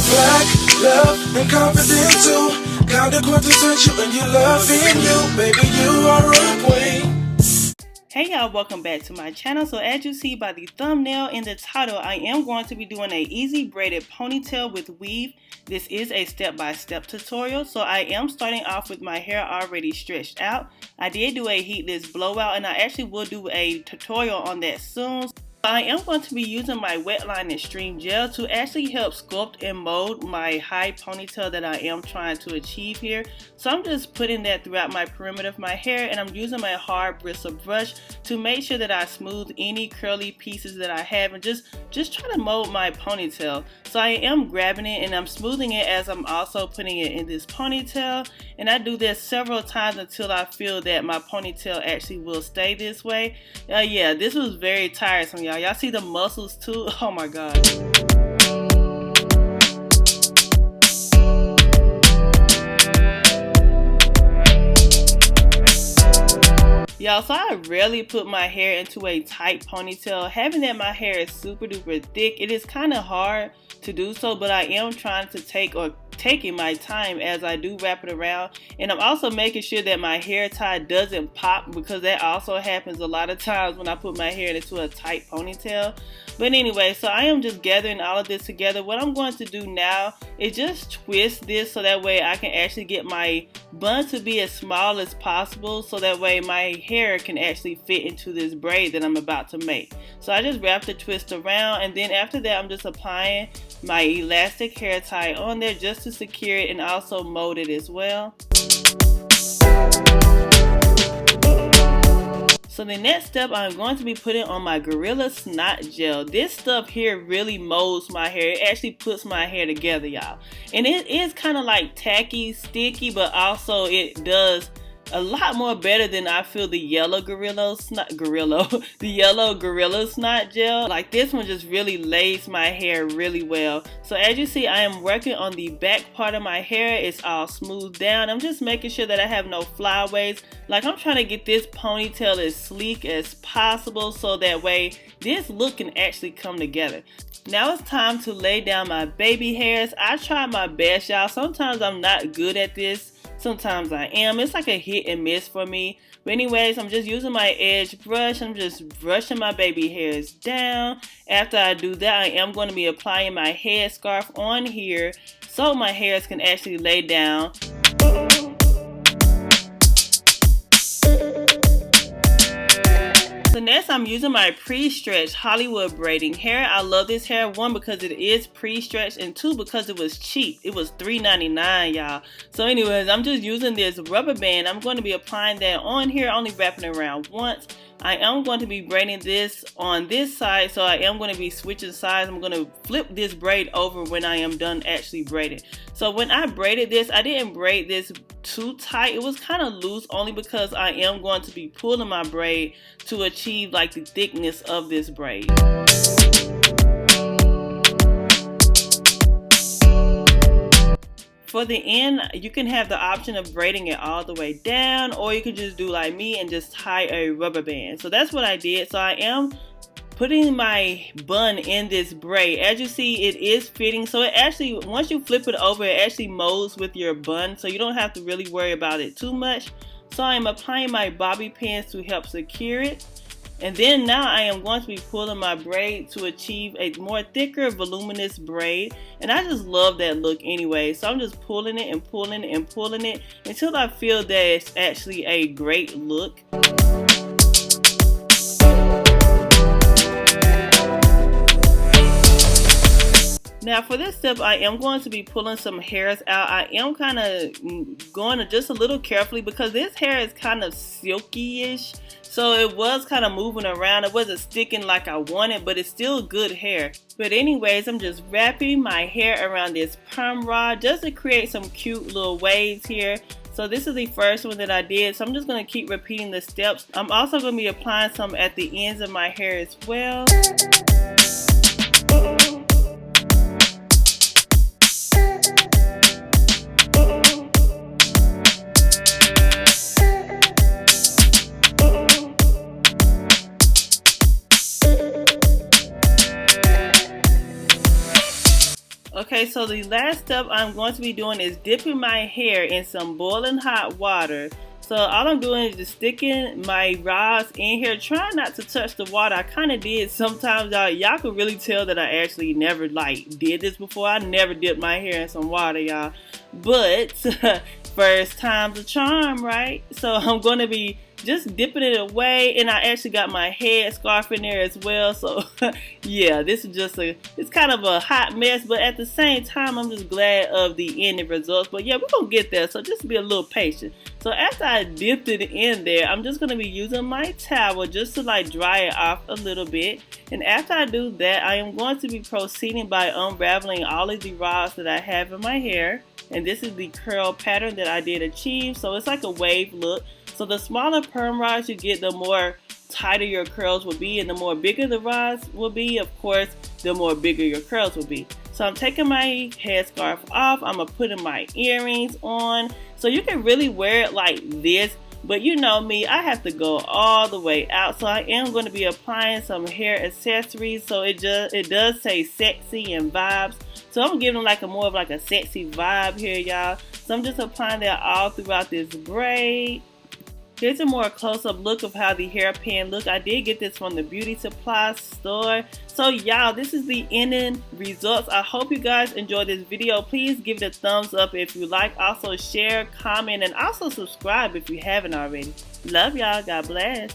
black, love, and confident too. Kinda quintessential and you loving you. Baby, you are a queen. Hey y'all, welcome back to my channel. So as you see by the thumbnail in the title, I am going to be doing a easy braided ponytail with weave. This is a step-by-step tutorial. So I am starting off with my hair already stretched out. I did do a heatless blowout and I actually will do a tutorial on that soon. I am going to be using my Wetline Extreme Gel to actually help sculpt and mold my high ponytail that I am trying to achieve here. So I'm just putting that throughout my perimeter of my hair, and I'm using my hard bristle brush to make sure that I smooth any curly pieces that I have and just try to mold my ponytail. So I am grabbing it and I'm smoothing it as I'm also putting it in this ponytail, and I do this several times until I feel that my ponytail actually will stay this way. Yeah, this was very tiresome, y'all. Y'all see the muscles too? Oh my god. Y'all, so I rarely put my hair into a tight ponytail. Having that my hair is super duper thick, it is kind of hard to do so, but I am trying to taking my time as I do wrap it around, and I'm also making sure that my hair tie doesn't pop, because that also happens a lot of times when I put my hair into a tight ponytail. But anyway, so I am just gathering all of this together. What I'm going to do now is just twist this so that way I can actually get my bun to be as small as possible, so that way my hair can actually fit into this braid that I'm about to make. So I just wrap the twist around, and then after that I'm just applying my elastic hair tie on there just to secure it and also mold it as well. So the next step, I'm going to be putting on my Gorilla Snot Gel. This stuff here really molds my hair. It actually puts my hair together, y'all. And it is kind of like tacky, sticky, but also it does a lot more better than I feel the yellow Gorilla Snot Gel. Like, this one just really lays my hair really well. So as you see, I am working on the back part of my hair. It's all smoothed down. I'm just making sure that I have no flyaways. Like, I'm trying to get this ponytail as sleek as possible so that way this look can actually come together. Now it's time to lay down my baby hairs. I try my best, y'all. Sometimes I'm not good at this. Sometimes I am. It's like a hit and miss for me. But anyways, I'm just using my edge brush. I'm just brushing my baby hairs down. After I do that, I am going to be applying my headscarf on here so my hairs can actually lay down. So next, I'm using my pre-stretched Hollywood braiding hair. I love this hair, one, because it is pre-stretched, and two, because it was cheap. It was $3.99, y'all. So anyways, I'm just using this rubber band. I'm going to be applying that on here, only wrapping it around once. I am going to be braiding this on this side, so I am going to be switching sides. I'm going to flip this braid over when I am done actually braiding. So when I braided this, I didn't braid this too tight. It was kind of loose, only because I am going to be pulling my braid to achieve like the thickness of this braid. For the end, you can have the option of braiding it all the way down, or you can just do like me and just tie a rubber band. So that's what I did. So I am putting my bun in this braid. As you see, it is fitting. So it actually, once you flip it over, it actually molds with your bun. So you don't have to really worry about it too much. So I am applying my bobby pins to help secure it. And then now I am going to be pulling my braid to achieve a more thicker, voluminous braid. And I just love that look anyway. So I'm just pulling it and pulling it and pulling it until I feel that it's actually a great look. Now for this step, I am going to be pulling some hairs out. I am kind of going to just a little carefully because this hair is kind of silky-ish. So it was kind of moving around. It wasn't sticking like I wanted, but it's still good hair. But anyways, I'm just wrapping my hair around this perm rod just to create some cute little waves here. So this is the first one that I did. So I'm just going to keep repeating the steps. I'm also going to be applying some at the ends of my hair as well. Okay, so the last step I'm going to be doing is dipping my hair in some boiling hot water. So all I'm doing is just sticking my rods in here, trying not to touch the water. I kind of did sometimes. Y'all can really tell that I actually never did this before. I never dipped my hair in some water, y'all. But first time's a charm, right? So I'm going to be just dipping it away, and I actually got my head scarf in there as well. So yeah, this is just it's kind of a hot mess, but at the same time I'm just glad of the ending results. But yeah, we're gonna get there, so just be a little patient. So after I dipped it in there, I'm just gonna be using my towel just to dry it off a little bit. And after I do that, I am going to be proceeding by unraveling all of the rods that I have in my hair. And this is the curl pattern that I did achieve. So it's like a wave look. So the smaller perm rods you get, the more tighter your curls will be, and the more bigger the rods will be, of course, the more bigger your curls will be. So I'm taking my headscarf off. I'm putting my earrings on. So you can really wear it like this, but you know me, I have to go all the way out. So I am going to be applying some hair accessories. So it does say sexy and vibes. So I'm giving more of a sexy vibe here, y'all. So I'm just applying that all throughout this braid. Here's a more close-up look of how the hairpin look. I did get this from the beauty supply store. So y'all, this is the ending results. I hope you guys enjoyed this video. Please give it a thumbs up if you like. Also share, comment, and also subscribe if you haven't already. Love y'all. God bless.